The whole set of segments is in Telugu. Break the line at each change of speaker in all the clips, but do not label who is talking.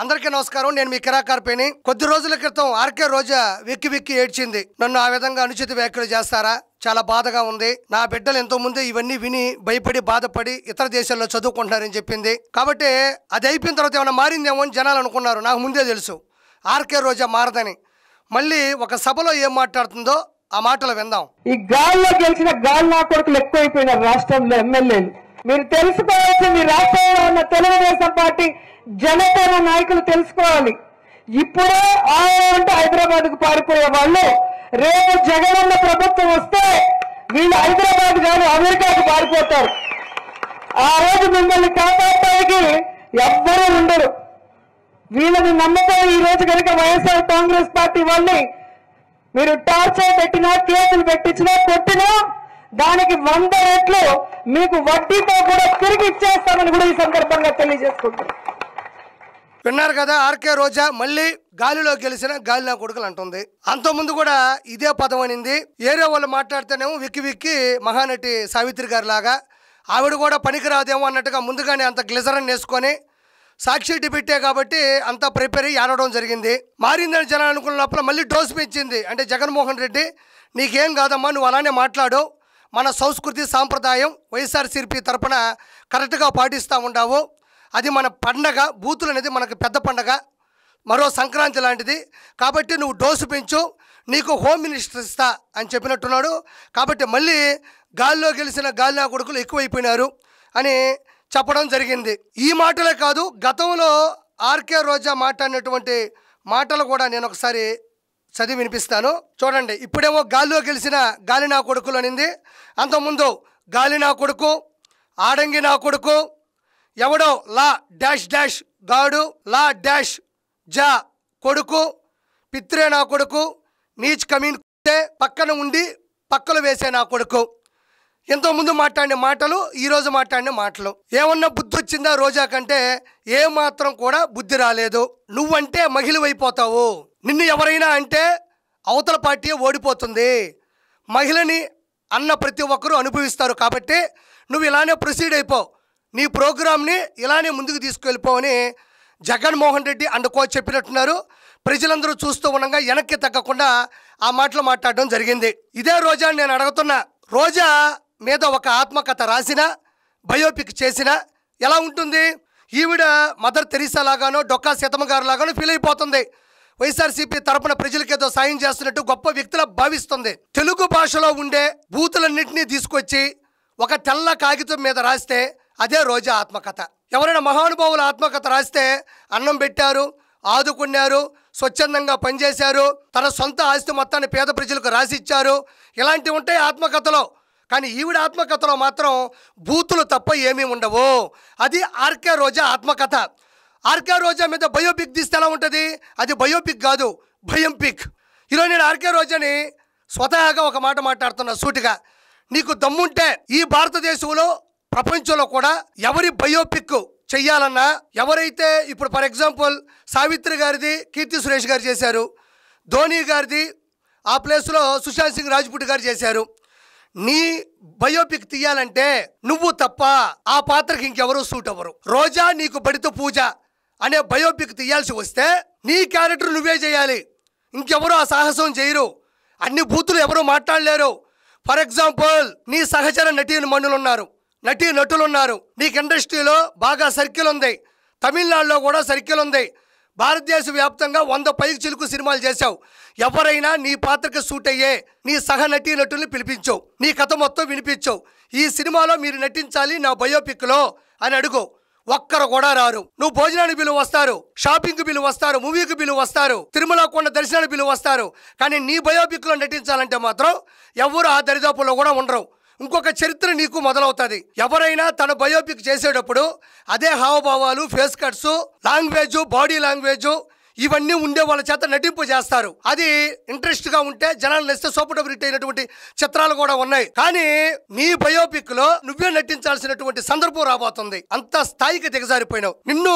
అందరికీ నమస్కారం. నేను మీ కిరాకార్పేని. కొద్ది రోజుల క్రితం ఆర్కే రోజా వెక్కి వెక్కి ఏడ్చింది. నన్ను ఆ విధంగా అనుచిత వ్యాఖ్యలు చేస్తారా, చాలా బాధగా ఉంది, నా బిడ్డలు ఎంతో ముందే ఇవన్నీ విని భయపడి బాధపడి ఇతర దేశాల్లో చదువుకుంటున్నారని చెప్పింది. కాబట్టి అది అయిపోయిన తర్వాత ఏమైనా మారిందేమో అని జనాలు అనుకున్నారు. నాకు ముందే తెలుసు ఆర్కే రోజా మారదని. మళ్ళీ ఒక సభలో ఏం మాట్లాడుతుందో ఆ మాటలు విందాం.
ఈ గాల్లో గెలిచిన గాల్లో కొడుకులు ఎక్కువైపోయినారు రాష్ట్రంలో ఎమ్మెల్యేలు. మీరు తెలుసుకోవాల్సింది రాష్ట్రంలో ఉన్న తెలుగుదేశం పార్టీ జనసేన నాయకులు తెలుసుకోవాలి. ఇప్పుడే అంటే హైదరాబాద్ కు పారిపోయే వాళ్ళు రేపు జగనన్న ప్రభుత్వం వస్తే వీళ్ళు హైదరాబాద్ కాదు అమెరికాకు పారిపోతారు. ఆ రోజు మిమ్మల్ని కాపాడటానికి ఎవ్వరూ ఉండరు. వీళ్ళని నమ్మకం ఈ రోజు కనుక వైఎస్ఆర్ కాంగ్రెస్ పార్టీ వాళ్ళని మీరు టార్చర్ పెట్టినా, కేసులు పెట్టించినా, కొట్టినా దానికి 100 రెట్లు మీకు వడ్డీతో కూడా తిరిగి ఇచ్చేస్తామని కూడా ఈ సందర్భంగా తెలియజేసుకుంటారు.
విన్నారు కదా, ఆర్కే రోజా మళ్ళీ గాలిలో గెలిచిన గాలినా కొడుకులు అంటుంది. అంతకుముందు కూడా ఇదే పదం అనింది. ఏరే వాళ్ళు మాట్లాడితేనేమో విక్కి విక్కి మహానటి సావిత్రి గారి లాగా ఆవిడ కూడా పనికిరాదేమో అన్నట్టుగా ముందుగానే అంత గ్లిజరన్ వేసుకొని సాక్షి డిబెట్టే కాబట్టి అంతా ప్రిపేర్ అయ్యి ఆడడం జరిగింది. మారిందని జనాలు అనుకున్న లోపల మళ్ళీ డోసు పెంచింది. అంటే జగన్మోహన్ రెడ్డి నీకేం కాదమ్మా, నువ్వు అలానే మాట్లాడు, మన సంస్కృతి సాంప్రదాయం వైఎస్ఆర్సీపీ తరపున కరెక్ట్గా పాటిస్తూ ఉండావు, అది మన పండగ, బూతులు అనేది మనకు పెద్ద పండగ, మరో సంక్రాంతి లాంటిది, కాబట్టి నువ్వు డోసు పెంచు, నీకు హోమ్ మినిస్టర్ ఇస్తా అని చెప్పినట్టున్నాడు. కాబట్టి మళ్ళీ గాల్లో గెలిచిన గాలినా కొడుకులు ఎక్కువైపోయినారు అని చెప్పడం జరిగింది. ఈ మాటలే కాదు, గతంలో ఆర్కే రోజా మాట్లాడినటువంటి మాటలు కూడా నేను ఒకసారి చదివి వినిపిస్తాను, చూడండి. ఇప్పుడేమో గాల్లో గెలిచిన గాలినా కొడుకులు అనింది. అంతకుముందు గాలినా కొడుకు, ఆడంగి నా కొడుకు, ఎవడో లా డాష్ డాష్ గాడు, లా డాష్ జా కొడుకు, పిత్రే నా కొడుకు, నీచ్ కమీన్ పక్కన ఉండి పక్కలు వేసే నా కొడుకు. ఎంతోముందు మాట్లాడిన మాటలు, ఈరోజు మాట్లాడిన మాటలు. ఏమన్నా బుద్ధి వచ్చిందా రోజా కంటే? ఏమాత్రం కూడా బుద్ధి రాలేదు. నువ్వంటే మహిళవైపోతావు, నిన్ను ఎవరైనా అంటే అవతల పార్టీ ఓడిపోతుంది, మహిళని అన్న ప్రతి ఒక్కరూ అనుభవిస్తారు. కాబట్టి నువ్వు ఇలానే ప్రొసీడ్ అయిపో, నీ ప్రోగ్రామ్ని ఇలానే ముందుకు తీసుకెళ్ళిపోవని జగన్మోహన్ రెడ్డి అండుకో చెప్పినట్టున్నారు. ప్రజలందరూ చూస్తూ ఉండగా వెనక్కి తగ్గకుండా ఆ మాటలు మాట్లాడడం జరిగింది. ఇదే రోజా నేను అడుగుతున్నా, రోజా మీద ఒక ఆత్మకథ రాసిన, బయోపిక్ చేసిన ఎలా ఉంటుంది? ఈవిడ మదర్ తెరీసా లాగానో డొక్కా సీతమ్మ గారు లాగానో ఫీల్ అయిపోతుంది. వైఎస్ఆర్సీపీ తరపున ప్రజలకేదో సాయం చేస్తున్నట్టు గొప్ప వ్యక్తిలా భావిస్తుంది. తెలుగు భాషలో ఉండే బూతులన్నింటినీ తీసుకొచ్చి ఒక తెల్ల కాగితం మీద రాస్తే అదే రోజా ఆత్మకథ. ఎవరైనా మహానుభావుల ఆత్మకథ రాస్తే అన్నం పెట్టారు, ఆదుకున్నారు, స్వచ్ఛందంగా పనిచేశారు, తన సొంత ఆస్తి మొత్తాన్ని పేద ప్రజలకు రాసిచ్చారు, ఇలాంటివి ఉంటాయి ఆత్మకథలో. కానీ ఈవిడ ఆత్మకథలో మాత్రం బూతులు తప్ప ఏమీ ఉండవు. అది ఆర్కే రోజా ఆత్మకథ. ఆర్కే రోజా మీద బయోపిక్ తీస్తే ఎలా ఉంటుంది? అది బయోపిక్ కాదు, భయం పిక్. ఈరోజు నేను ఆర్కే రోజాని స్వతహాగా ఒక మాట మాట్లాడుతున్నా సూటిగా. నీకు దమ్ముంటే ఈ భారతదేశంలో ప్రపంచంలో కూడా ఎవరి బయోపిక్ చెయ్యాలన్నా, ఎవరైతే ఇప్పుడు ఫర్ ఎగ్జాంపుల్ సావిత్రి గారిది కీర్తి సురేష్ గారు చేశారు, ధోని గారిది ఆ ప్లేస్లో సుశాంత్ సింగ్ రాజ్పుట్ గారు చేశారు. నీ బయోపిక్ తీయాలంటే నువ్వు తప్ప ఆ పాత్రకి ఇంకెవరూ సూట్ అవ్వరు. రోజా నీకు బడితో పూజ అనే బయోపిక్ తీయాల్సి వస్తే నీ క్యారెక్టర్ నువ్వే చేయాలి, ఇంకెవరూ ఆ సాహసం చేయరు, అన్ని బూతులు ఎవరూ మాట్లాడలేరు. ఫర్ ఎగ్జాంపుల్ నీ సహచర నటీ నటులు ఉన్నారు, నీకు ఇండస్ట్రీలో బాగా సర్కిల్ ఉంది, తమిళనాడులో కూడా సర్కిల్ ఉంది, భారతదేశ వ్యాప్తంగా 100 పైకి చిలుకు సినిమాలు చేశావు. ఎవరైనా నీ పాత్రకి సూట్ అయ్యే నీ సహ నటీ నటుల్ని పిలిపించవు, నీ కథ మొత్తం వినిపించవు, ఈ సినిమాలో మీరు నటించాలి నా బయోపిక్లో అని అడుగు, ఒక్కరు కూడా రారు. నువ్వు భోజనానికి బిల్లు వస్తారు, షాపింగ్కి బిల్లు వస్తారు, మూవీకి బిల్లు వస్తారు, తిరుమల కొండ దర్శనానికి బిల్లు వస్తారు, కానీ నీ బయోపిక్లో నటించాలంటే మాత్రం ఎవరు ఆ దరిదాపుల్లో కూడా ఉండరు. ఇంకొక చరిత్ర నీకు మొదలవుతుంది. ఎవరైనా తన బయోపిక్ చేసేటప్పుడు అదే హావభావాలు, face cuts, language, body language ఇవన్నీ ఉండే వాళ్ళ చేత నటింపు చేస్తారు. అది ఇంట్రెస్ట్ గా ఉంటే జనాలు నచ్చితే సూపర్ డూపర్ హిట్ అయినటువంటి చిత్రాలు కూడా ఉన్నాయి. కానీ నీ బయోపిక్ లో నువ్వే నటించాల్సినటువంటి సందర్భం రాబోతుంది. అంత స్థాయికి దిగజారిపోయినావు. నిన్ను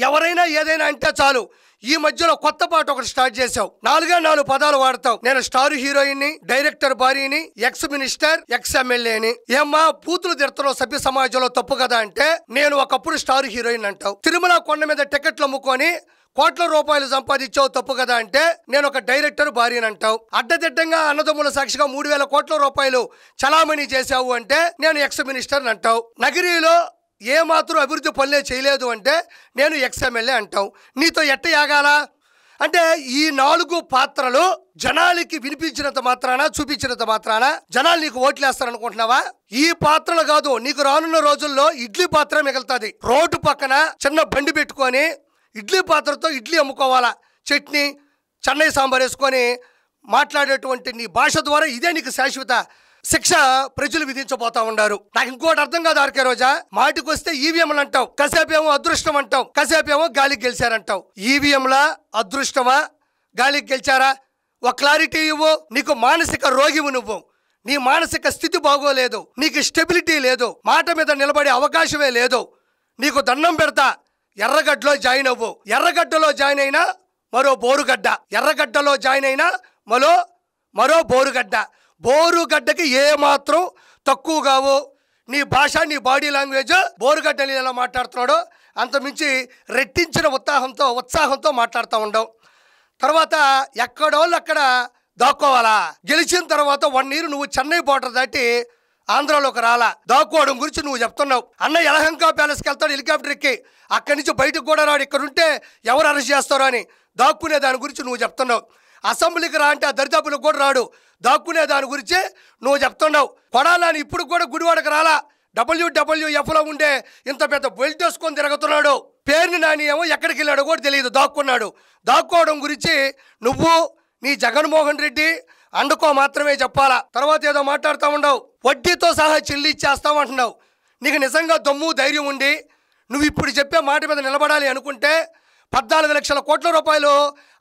ఎవరైనా ఏదైనా అంటే చాలు, ఈ మధ్యలో కొత్త పాట ఒకటి స్టార్ట్ చేసావు, 4 పదాలు వాడతావు. నేను స్టార్ హీరోయిన్, డైరెక్టర్ భార్యని, ఎక్స్ మినిస్టర్, ఎక్స్ ఎమ్మెల్యేని. ఏమ్మా బూతులు తిడుతున్నావు సభ్య సమాజంలో తప్పు కదా అంటే, నేను ఒకప్పుడు స్టార్ హీరోయిన్ అంటావు. తిరుమల కొండ మీద టికెట్లు అమ్ముకొని కోట్ల రూపాయలు సంపాదించావు తప్పు కదా అంటే నేను ఒక డైరెక్టర్ భార్యని అంటావు. అడ్డదిడ్డంగా అన్నదమ్ముల సాక్షిగా 3,000 కోట్ల రూపాయలు చలామణి చేశావు అంటే నేను ఎక్స్ మినిస్టర్ అంటావు. నగిరిలో ఏ మాత్రం అభివృద్ధి పనులే చేయలేదు అంటే నేను ఎక్స్ ఎమ్మెల్యే అంటావు. నీతో ఎట్ట యాగాలా అంటే ఈ 4 పాత్రలు జనాలకి వినిపించినంత మాత్రాన, చూపించినంత మాత్రాన జనాలు నీకు ఓట్లేస్తారనుకుంటున్నావా? ఈ పాత్రలు కాదు, నీకు రానున్న రోజుల్లో ఇడ్లీ పాత్ర మిగులుతుంది. రోడ్డు పక్కన చిన్న బండి పెట్టుకొని ఇడ్లీ పాత్రతో ఇడ్లీ అమ్ముకోవాలా, చట్నీ చెన్నై సాంబార్ వేసుకొని మాట్లాడేటువంటి నీ భాష ద్వారా ఇదే నీకు శాశ్వత శిక్ష ప్రజలు విధించబోతా ఉన్నారు. నాకు ఇంకోటి అర్థం కాదు ఆర్కే రోజా, మాటికి వస్తే ఈవీఎంలు అంటావు, కాసేపేమో అదృష్టం అంటావు, కాసేపేమో గాలికి గెలిచారంటావు. ఈవీఎంలా, అదృష్టమా, గాలికి గెలిచారా? ఒక క్లారిటీ ఇవ్వు. నీకు మానసిక రోగివు నువ్వు, నీ మానసిక స్థితి బాగోలేదు, నీకు స్టెబిలిటీ లేదు, మాట మీద నిలబడే అవకాశమే లేదు. నీకు దండం పెడతా, ఎర్రగడ్డలో జాయిన్ అవ్వు. ఎర్రగడ్డలో జాయిన్ అయినా మరో బోరుగడ్డ, ఎర్రగడ్డలో జాయిన్ అయినా మరో బోరుగడ్డ. బోరుగడ్డకి ఏమాత్రం తక్కువ కావు. నీ భాష, నీ బాడీ లాంగ్వేజ్ బోరుగడ్డని ఎలా మాట్లాడుతున్నాడో అంతమించి రెట్టించిన ఉత్సాహంతో మాట్లాడుతూ ఉండవు. తర్వాత ఎక్కడోళ్ళు అక్కడ దాక్కోవాలా. గెలిచిన తర్వాత 1 year నువ్వు చెన్నై బోర్డర్ దాటి ఆంధ్రాలోకి రాలా. దాక్కోవడం గురించి నువ్వు చెప్తున్నావు. అన్న యలహంక ప్యాలెస్కి వెళ్తాడు హెలికాప్టర్ ఎక్కి, అక్కడి నుంచి బయటకు కూడా రాడు, ఇక్కడ ఉంటే ఎవరు అరెస్ట్ చేస్తారో అని దాక్కునే దాని గురించి నువ్వు చెప్తున్నావు. అసెంబ్లీకి రా అంటే ఆ దరిదాపులకు కూడా రాడు, దాక్కునే దాని గురించి నువ్వు చెప్తున్నావు. కొడాలని ఇప్పుడు కూడా గుడివాడకు రాలా, WWFలో ఉండే ఇంత పెద్ద బెల్ట్ వేసుకొని తిరుగుతున్నాడు. పేరుని నాని ఏమో ఎక్కడికి వెళ్ళాడో కూడా తెలియదు, దాక్కున్నాడు. దాక్కోవడం గురించి నువ్వు నీ జగన్మోహన్ రెడ్డి అండుకో మాత్రమే చెప్పాలా. తర్వాత ఏదో మాట్లాడుతూ ఉండవు, వడ్డీతో సహా చెల్లిచ్చేస్తామంటున్నావు. నీకు నిజంగా దమ్ము ధైర్యం ఉండి నువ్వు ఇప్పుడు చెప్పే మాట మీద నిలబడాలి అనుకుంటే 14 లక్షల కోట్ల రూపాయలు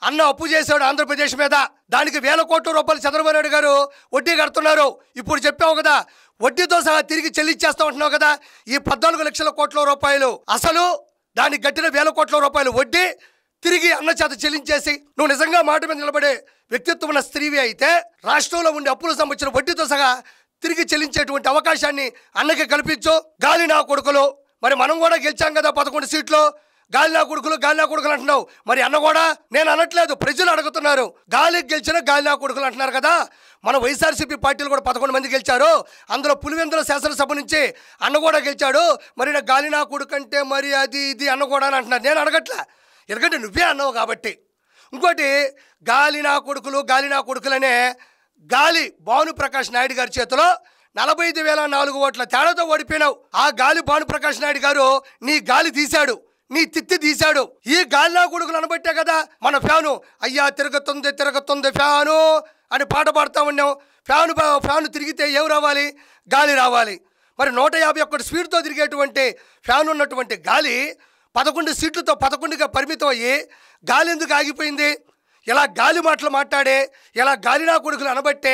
అన్న అప్పు చేశాడు ఆంధ్రప్రదేశ్ మీద. దానికి 1,000 కోట్ల రూపాయలు చంద్రబాబు నాయుడు గారు వడ్డీ కడుతున్నారు. ఇప్పుడు చెప్పావు కదా, వడ్డీతో సహా తిరిగి చెల్లించేస్తామంటున్నావు కదా. ఈ 14 లక్షల కోట్ల రూపాయలు అసలు, దానికి గట్టిన 1,000 కోట్ల రూపాయలు వడ్డీ తిరిగి అన్న చేత చెల్లించేసి నువ్వు నిజంగా మాట మీద నిలబడే వ్యక్తిత్వం ఉన్న స్త్రీవి అయితే రాష్ట్రంలో ఉండే అప్పులకు సంబంధించిన వడ్డీతో సహా తిరిగి చెల్లించేటువంటి అవకాశాన్ని అన్నకి కల్పించు. గాలి నా కొడుకులు, మరి మనం కూడా గెలిచాం కదా 11 సీట్లు. గాలి నా కొడుకులు అంటున్నావు, మరి అన్న కూడా నేను అనట్లేదు, ప్రజలు అడుగుతున్నారు. గాలికి గెలిచిన గాలి నా కొడుకులు అంటున్నారు కదా. మన వైఎస్ఆర్సీపీ పార్టీలు కూడా 11 మంది గెలిచారు, అందులో పులివెందుల శాసనసభ నుంచి అన్న కూడా గెలిచాడు. మరి నా గాలి నా కొడుకు అంటే మరి అది ఇది అన్న కూడా అని అంటున్నారు. నేను అడగట్లా, ఎందుకంటే నువ్వే అన్నావు కాబట్టి. ఇంకోటి, గాలి నా కొడుకులనే గాలి భానుప్రకాష్ నాయుడు గారి చేతిలో 45,004 ఓట్ల తేడాతో ఓడిపోయినావు. ఆ గాలి భానుప్రకాష్ నాయుడు గారు నీ గాలి తీశాడు, నీ తిత్తి తీశాడు. ఈ గాలి నా కొడుకులు అనబట్టే కదా మన ఫ్యాను అయ్యా తిరుగుతుంది ఫ్యాను అని పాట పాడుతూ ఉన్నాం. ఫ్యాను తిరిగితే ఏం రావాలి? గాలి రావాలి. మరి 151 స్పీడ్తో తిరిగేటువంటి ఫ్యాన్ ఉన్నటువంటి గాలి 11 సీట్లతో 11గా పరిమితం అయ్యి గాలి ఎందుకు ఆగిపోయింది? ఇలా గాలి మాటలు మాట్లాడే, ఇలా గాలి నా కొడుకులు అనబట్టే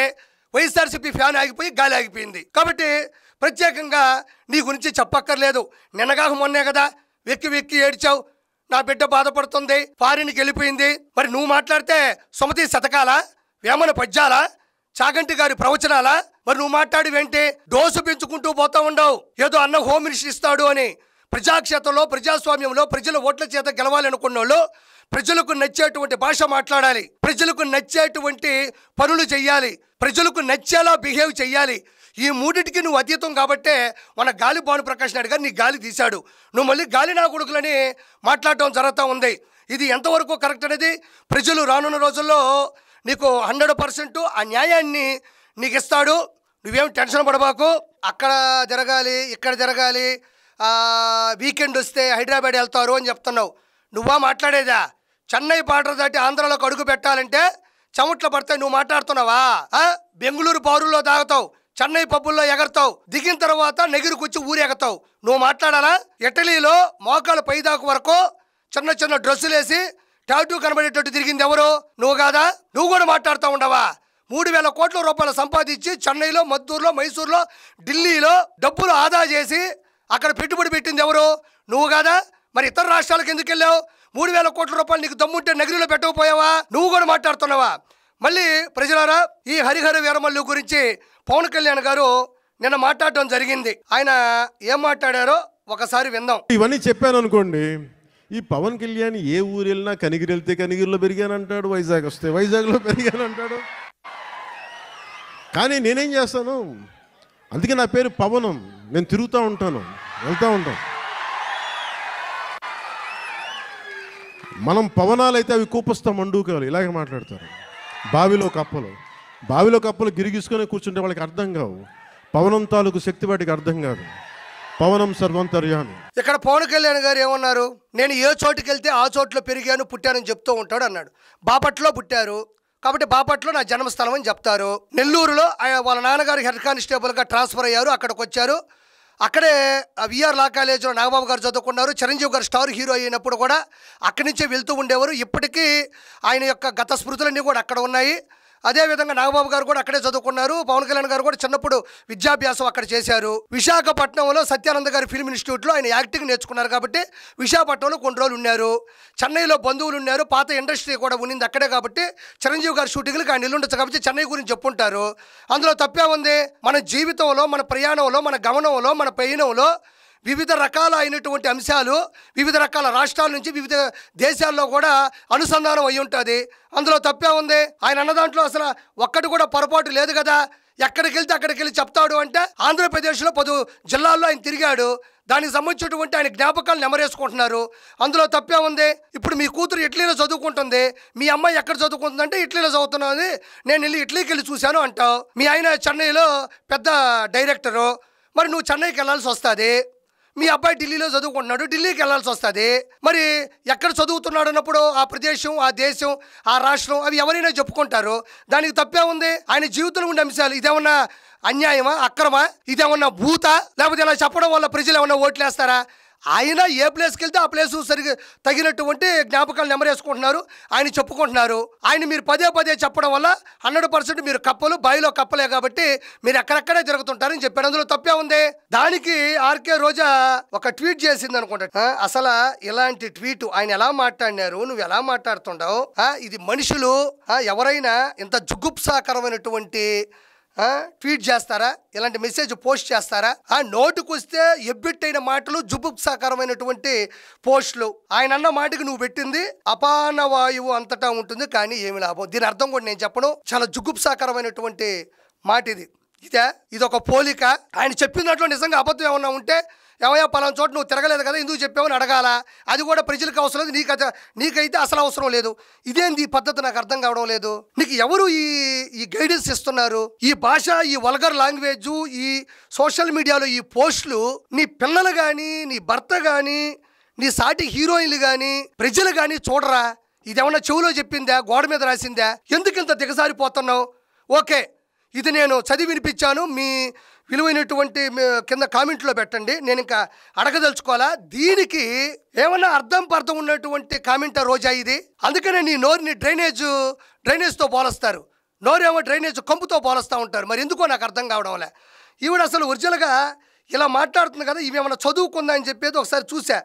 వైఎస్ఆర్సీపీ ఫ్యాన్ ఆగిపోయి గాలి ఆగిపోయింది. కాబట్టి ప్రత్యేకంగా నీ గురించి చెప్పక్కర్లేదు. నిన్నగాక మొన్నే కదా వెక్కి ఏడ్చావు, నా బిడ్డ బాధపడుతుంది, ఫారిన్కి వెళ్ళిపోయింది. మరి నువ్వు మాట్లాడితే సుమతి శతకాలా, వేమన పద్యాలా, చాగంటి గారి ప్రవచనాలా? మరి నువ్వు మాట్లాడివేంటి? డోసు పెంచుకుంటూ పోతా ఉండవు, ఏదో అన్న హోమ్ మినిస్టర్ ఇస్తాడు అని. ప్రజాక్షేత్రంలో, ప్రజాస్వామ్యంలో ప్రజల ఓట్ల చేత గెలవాలనుకున్న వాళ్ళు ప్రజలకు నచ్చేటువంటి భాష మాట్లాడాలి, ప్రజలకు నచ్చేటువంటి పనులు చెయ్యాలి, ప్రజలకు నచ్చేలా బిహేవ్ చెయ్యాలి. ఈ మూడింటికి నువ్వు అతీతం కాబట్టే మన గాలి భానుప్రకాష్ నాయుడు గారు నీ గాలి తీశాడు. నువ్వు మళ్ళీ గాలి నా కొడుకులని మాట్లాడటం జరుగుతూ ఉంది. ఇది ఎంతవరకు కరెక్ట్ అనేది ప్రజలు రానున్న రోజుల్లో నీకు 100% ఆ న్యాయాన్ని నీకు ఇస్తాడు. నువ్వేం టెన్షన్ పడబాకు. అక్కడ జరగాలి, ఇక్కడ జరగాలి, వీకెండ్ వస్తే హైదరాబాద్ వెళ్తారు అని చెప్తున్నావు. నువ్వా మాట్లాడేదా? చెన్నై బార్డర్ దాటి ఆంధ్రాలోకి అడుగు పెట్టాలంటే చెమట్లు పడతాయి. నువ్వు మాట్లాడుతున్నావా? బెంగళూరు బారుల్లో తాగుతావు, చెన్నై పబ్బుల్లో ఎగరతావు, దిగిన తర్వాత నెగిరికొచ్చి ఊరు ఎగతావు. నువ్వు మాట్లాడాలా? ఇటలీలో మోకాలు పైదాకు వరకు చిన్న డ్రెస్సులు వేసి టాటూ కనబడేటట్టు తిరిగింది ఎవరు? నువ్వు కాదా? నువ్వు కూడా మాట్లాడుతూ ఉండవా? 3,000 కోట్ల రూపాయలు సంపాదించి చెన్నైలో, మద్దూరులో, మైసూరులో, ఢిల్లీలో డబ్బులు ఆదా చేసి అక్కడ పెట్టుబడి పెట్టింది ఎవరు? నువ్వు కాదా? మరి ఇతర రాష్ట్రాలకు ఎందుకు వెళ్ళావు? 3,000 కోట్ల రూపాయలు నీకు దమ్ముంటే నగిరిలో పెట్టకపోయావా? నువ్వు కూడా మాట్లాడుతున్నావా? మళ్ళీ ప్రజలారా, ఈ హరిహర వీరమల్లు గురించి పవన్ కళ్యాణ్ గారు నిన్న మాట్లాడటం జరిగింది. ఆయన ఏం మాట్లాడారో ఒకసారి విందాం.
ఇవన్నీ చెప్పాను అనుకోండి, ఈ పవన్ కళ్యాణ్ ఏ ఊరు వెళ్ళినా కనిగిరి వెళ్తే కనిగిరిలో పెరిగానంటాడు, వైజాగ్ వస్తే వైజాగ్లో పెరిగానంటాడు. కానీ నేనేం చేస్తాను, అందుకే నా పేరు పవనం. నేను తిరుగుతూ ఉంటాను, వెళ్తూ ఉంటాను. మనం పవనాలైతే అవి కూపస్తా మండూకాలు ఇలాగే మాట్లాడతారు. బావిలో కప్పలు గిరిగీసుకొని కూర్చుంటే వాళ్ళకి అర్థం కావు. పవనం తాలూకు శక్తి వాటికి అర్థం కాదు. పవనం సర్వంతర్యామి.
ఇక్కడ పవన్ కళ్యాణ్ గారు ఏమన్నారు, నేను ఏ చోటుకి వెళ్తే ఆ చోట్లో పెరిగాను పుట్టానని చెప్తూ ఉంటాడు అన్నాడు. బాపట్లో పుట్టారు కాబట్టి బాపట్లో నా జన్మస్థలం అని చెప్తారు. నెల్లూరులో వాళ్ళ నాన్నగారు హెడ్ కానిస్టేబుల్గా ట్రాన్స్ఫర్ అయ్యారు, అక్కడికి వచ్చారు. అక్కడే విఆర్ లా కాలేజీలో నాగబాబు గారు చదువుకున్నారు. చిరంజీవి గారు స్టార్ హీరో అయినప్పుడు కూడా అక్కడి నుంచే వెళ్తూ ఉండేవారు. ఇప్పటికీ ఆయన యొక్క గత స్మృతులన్నీ కూడా అక్కడ ఉన్నాయి. అదేవిధంగా నాగబాబు గారు కూడా అక్కడే చదువుకున్నారు. పవన్ కళ్యాణ్ గారు కూడా చిన్నప్పుడు విద్యాభ్యాసం అక్కడ చేశారు. విశాఖపట్నంలో సత్యానంద గారి ఫిల్మ్ ఇన్స్టిట్యూట్లో ఆయన యాక్టింగ్ నేర్చుకున్నారు కాబట్టి విశాఖపట్నంలో కొన్ని రోజులు ఉన్నారు. చెన్నైలో బంధువులు ఉన్నారు, పాత ఇండస్ట్రీ కూడా ఉన్నింది అక్కడే కాబట్టి చిరంజీవి గారి షూటింగ్లకు ఆయన ఇల్లుండొచ్చు కాబట్టి చెన్నై గురించి చెప్పుంటారు. అందులో తప్పే ఉంది. మన జీవితంలో, మన ప్రయాణంలో, మన గమనంలో, మన పయనంలో వివిధ రకాల అయినటువంటి అంశాలు వివిధ రకాల రాష్ట్రాల నుంచి వివిధ దేశాల్లో కూడా అనుసంధానం అయి ఉంటుంది. అందులో తప్పే ఉంది. ఆయన అన్న దాంట్లో అసలు ఒక్కటి కూడా పొరపాటు లేదు కదా. ఎక్కడికి వెళ్తే అక్కడికి వెళ్ళి చెప్తాడు అంటే ఆంధ్రప్రదేశ్లో 10 జిల్లాల్లో ఆయన తిరిగాడు. దానికి సంబంధించినటువంటి ఆయన జ్ఞాపకాలు నెమరేసుకుంటున్నారు. అందులో తప్పే ఉంది. ఇప్పుడు మీ కూతురు ఇటలీలో చదువుకుంటుంది, మీ అమ్మాయి ఎక్కడ చదువుకుంటుందంటే ఇటలీలో చదువుతున్నది, నేను వెళ్ళి ఇటలీకి వెళ్ళి చూశాను అంటావు. మీ ఆయన చెన్నైలో పెద్ద డైరెక్టరు, మరి నువ్వు చెన్నైకి వెళ్ళాల్సి వస్తుంది. మీ అబ్బాయి ఢిల్లీలో చదువుకుంటున్నాడు, ఢిల్లీకి వెళ్ళాల్సి వస్తుంది. మరి ఎక్కడ చదువుతున్నాడు అన్నప్పుడు ఆ ప్రదేశం, ఆ దేశం, ఆ రాష్ట్రం అవి ఎవరైనా చెప్పుకుంటారు. దానికి తప్పే ఉంది. ఆయన జీవితంలో ఉండే అంశాలు ఇదేమన్నా అన్యాయమా, అక్రమా, ఇదేమన్నా భూత, లేకపోతే ఇలా చెప్పడం వల్ల ప్రజలు ఏమన్నా ఓట్లేస్తారా? ఆయన ఏ ప్లేస్కి వెళ్తే ఆ ప్లేసు సరిగ్గా తగినటువంటి జ్ఞాపకాలు నెమరేసుకుంటున్నారు, ఆయన చెప్పుకుంటున్నారు. ఆయన మీరు పదే పదే చెప్పడం వల్ల 100% మీరు కప్పలు, బావిలో కప్పలే కాబట్టి మీరు ఎక్కడెక్కడే తిరుగుతుంటారని చెప్పాడు. అందులో తప్పే ఉంది. దానికి ఆర్కే రోజా ఒక ట్వీట్ చేసింది అనుకుంటా. అసలు ఇలాంటి ట్వీట్ ఆయన ఎలా మాట్లాడినారు, నువ్వు ఎలా మాట్లాడుతుండవు, ఇది మనుషులు ఎవరైనా ఇంత జుగుప్సాకరమైనటువంటి ట్వీట్ చేస్తారా, ఇలాంటి మెసేజ్ పోస్ట్ చేస్తారా? నోటుకొస్తే ఎబ్బెట్టైన మాటలు, జుబుప్సాకరమైనటువంటి పోస్టులు. ఆయన అన్న మాటకి నువ్వు పెట్టింది అపాన వాయువు అంతటా ఉంటుంది కానీ ఏమి లాభం. దీని అర్థం కూడా నేను చెప్పను. చాలా జుగుప్సాకరమైనటువంటి మాట ఇది. ఇది ఒక పోలిక. ఆయన చెప్పిన దాంట్లో నిజంగా అబద్ధం ఏమన్నా ఉంటే, ఏమయ్యా పలానా చోట నువ్వు తిరగలేదు కదా ఎందుకు చెప్పావని అడగాల. అది కూడా ప్రజలకు అవసరం లేదు, నీకైతే అసలు అవసరం లేదు. ఇదేంది ఈ పద్ధతి నాకు అర్థం కావడం లేదు. నీకు ఎవరు ఈ గైడెన్స్ ఇస్తున్నారు? ఈ భాష, ఈ వల్గర్ లాంగ్వేజ్, ఈ సోషల్ మీడియాలో ఈ పోస్టులు నీ పిల్లలు కానీ, నీ భర్త కానీ, నీ సాటి హీరోయిన్లు కానీ, ప్రజలు కానీ చూడరా? ఇదేమన్నా చెవులో చెప్పిందా, గోడ మీద రాసిందా? ఎందుకు ఇంత దిగజారిపోతున్నావు? ఓకే, ఇది నేను చదివి వినిపించాను, మీ విలువైనటువంటి కింద కామెంట్లో పెట్టండి, నేను ఇంకా అడగదలుచుకోవాలా. దీనికి ఏమన్నా అర్థం ఉన్నటువంటి కామెంట్ రోజా ఇది. అందుకనే నీ నోరుని డ్రైనేజ్తో పోలుస్తారు, నోరేమో డ్రైనేజ్ కంపుతో పోలుస్తూ ఉంటారు. మరి ఎందుకో నాకు అర్థం కావడంలే. ఈవిడ అసలు ఒరిజినల్గా ఇలా మాట్లాడుతుంది కదా, ఇవి ఏమన్నా చదువుకుందా అని చెప్పేది ఒకసారి చూసా.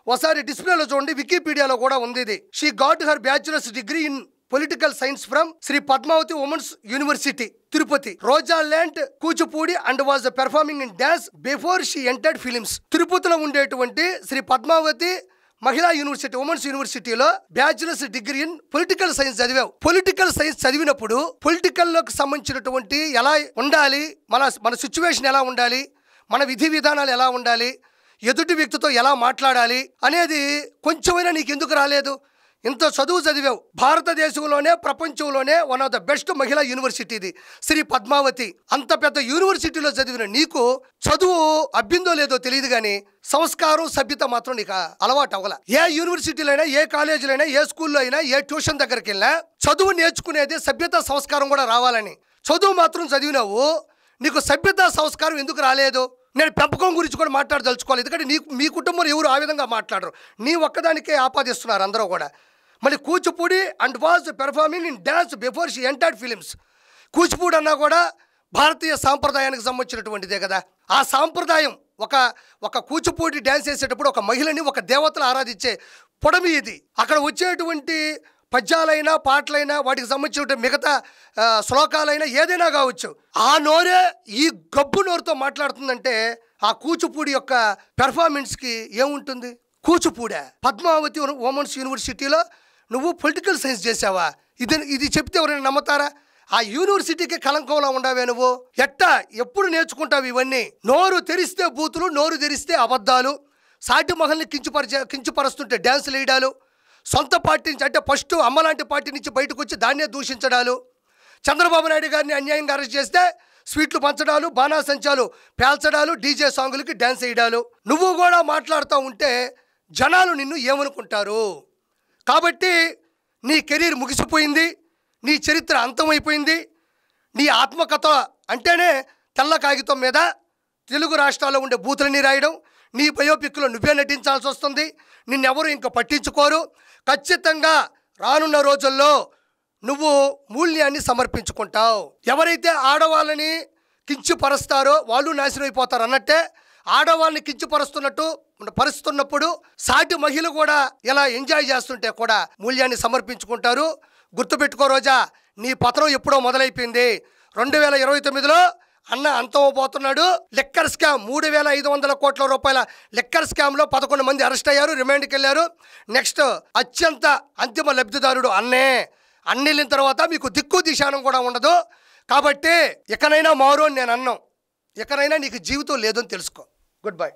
ఒకసారి డిస్ప్లేలో చూడండి, వికీపీడియాలో కూడా ఉంది ఇది. She got her bachelor's degree in political science from Shri Padmavati women's university Tirupati, Roja learned Kuchipudi and was performing in dance before she entered films. తిరుపతిలో ఉండేటువంటి శ్రీ పద్మావతి మహిళా యూనివర్సిటీ, ఉమెన్స్ యూనివర్సిటీలో bachelor's degree in political science చదివావు. పొలిటికల్ సైన్స్ చదివినప్పుడు పొలిటికల్లోకి సంబంధించినటువంటి ఎలా ఉండాలి, మన సిచ్యువేషన్ ఎలా ఉండాలి, మన విధి విధానాలు ఎలా ఉండాలి, ఎదుటి వ్యక్తితో ఎలా మాట్లాడాలి అనేది కొంచెమైనా నీకు ఎందుకు రాలేదు? ఇంత చదువు చదివావు. భారతదేశంలోనే ప్రపంచంలోనే వన్ ఆఫ్ ద బెస్ట్ మహిళా యూనివర్సిటీ ఇది శ్రీ పద్మావతి. అంత పెద్ద యూనివర్సిటీలో చదివిన నీకు చదువు అబ్బిందో లేదో తెలియదు కానీ సంస్కారం, సభ్యత మాత్రం నీకు అలవాటు అవ్వాల. ఏ యూనివర్సిటీలో అయినా, ఏ కాలేజీలో అయినా, ఏ స్కూల్లో అయినా, ఏ ట్యూషన్ దగ్గరికి వెళ్ళినా చదువు నేర్చుకునేది సభ్యత, సంస్కారం కూడా రావాలని. చదువు మాత్రం చదివినావు, నీకు సభ్యత, సంస్కారం ఎందుకు రాలేదు? నేను పెంపకం గురించి కూడా మాట్లాడదలుచుకోవాలి. ఎందుకంటే మీ కుటుంబంలో ఎవరు ఆ విధంగా మాట్లాడరు, నీ ఒక్కదానికే ఆపాదిస్తున్నారు అందరూ కూడా. మళ్ళీ Kuchipudi and was performing in dance before she entered films. Kuchipudi అన్నా కూడా భారతీయ సాంప్రదాయానికి సంబంధించినటువంటిదే కదా. ఆ సాంప్రదాయం ఒక కూచిపూడి డ్యాన్స్ చేసేటప్పుడు ఒక మహిళని, ఒక దేవతలు ఆరాధించే పొడమి ఇది. అక్కడ వచ్చేటువంటి పద్యాలైనా, పాటలైనా, వాటికి సంబంధించిన మిగతా శ్లోకాలైనా ఏదైనా కావచ్చు, ఆ నోరే ఈ గబ్బు నోరుతో మాట్లాడుతుందంటే ఆ కూచిపూడి యొక్క పెర్ఫార్మెన్స్కి ఏముంటుంది? కూచిపూడే పద్మావతి ఉమెన్స్ యూనివర్సిటీలో నువ్వు పొలిటికల్ సైన్స్ చేసావా? ఇది చెప్తే ఎవరైనా నమ్ముతారా? ఆ యూనివర్సిటీకి కలంకంలో ఉండవే నువ్వు. ఎప్పుడు నేర్చుకుంటావు ఇవన్నీ? నోరు తెరిస్తే బూతులు, నోరు తెరిస్తే అబద్ధాలు, సాటి మహల్ని కించపరుస్తుంటే డ్యాన్సులు వేయడాలు, సొంత పార్టీ నుంచి అంటే ఫస్ట్ అమ్మలాంటి పార్టీ నుంచి బయటకు వచ్చి దాన్నే దూషించడాలు, చంద్రబాబు నాయుడు గారిని అన్యాయంగా అరెస్ట్ చేస్తే స్వీట్లు పంచడాలు, బాణాసంచాలు పేల్చడాలు, డీజే సాంగులకి డ్యాన్స్ వేయడాలు. నువ్వు కూడా మాట్లాడుతూ ఉంటే జనాలు నిన్ను ఏమనుకుంటారు? కాబట్టి నీ కెరీర్ ముగిసిపోయింది, నీ చరిత్ర అంతమైపోయింది. నీ ఆత్మకథ అంటేనే తెల్ల కాగితం మీద తెలుగు రాష్ట్రాల్లో ఉండే బూతులని రాయడం, నీ బయోపిక్లో నువ్వే నటించాల్సి వస్తుంది. నిన్నెవరు ఇంకా పట్టించుకోరు. ఖచ్చితంగా రానున్న రోజుల్లో నువ్వు మూల్యాన్ని సమర్పించుకుంటావు. ఎవరైతే ఆడవాళ్ళని కించపరుస్తారో వాళ్ళు నాశనం అయిపోతారు అన్నట్టే, ఆడవాళ్ళని పరుస్తున్నప్పుడు సాటి మహిళ కూడా ఎలా ఎంజాయ్ చేస్తుంటే కూడా మూల్యాన్ని సమర్పించుకుంటారు. గుర్తుపెట్టుకో రోజా, నీ పతనం ఎప్పుడో మొదలైపోయింది. 2029లో అన్న అంతమోపోతున్నాడు. లిక్కర్ స్కామ్ 3,500 కోట్ల రూపాయల లిక్కర్ స్కామ్లో 11 మంది అరెస్ట్ అయ్యారు, రిమాండ్కి వెళ్ళారు. నెక్స్ట్ అత్యంత అంతిమ లబ్ధిదారుడు అన్నే. అన్నెళ్ళిన తర్వాత మీకు దిక్కు దిశానం కూడా ఉండదు. కాబట్టి ఇకనైనా మారు అని నేను అన్నాం. ఇకనైనా నీకు జీవితం లేదని తెలుసుకో. Good bye.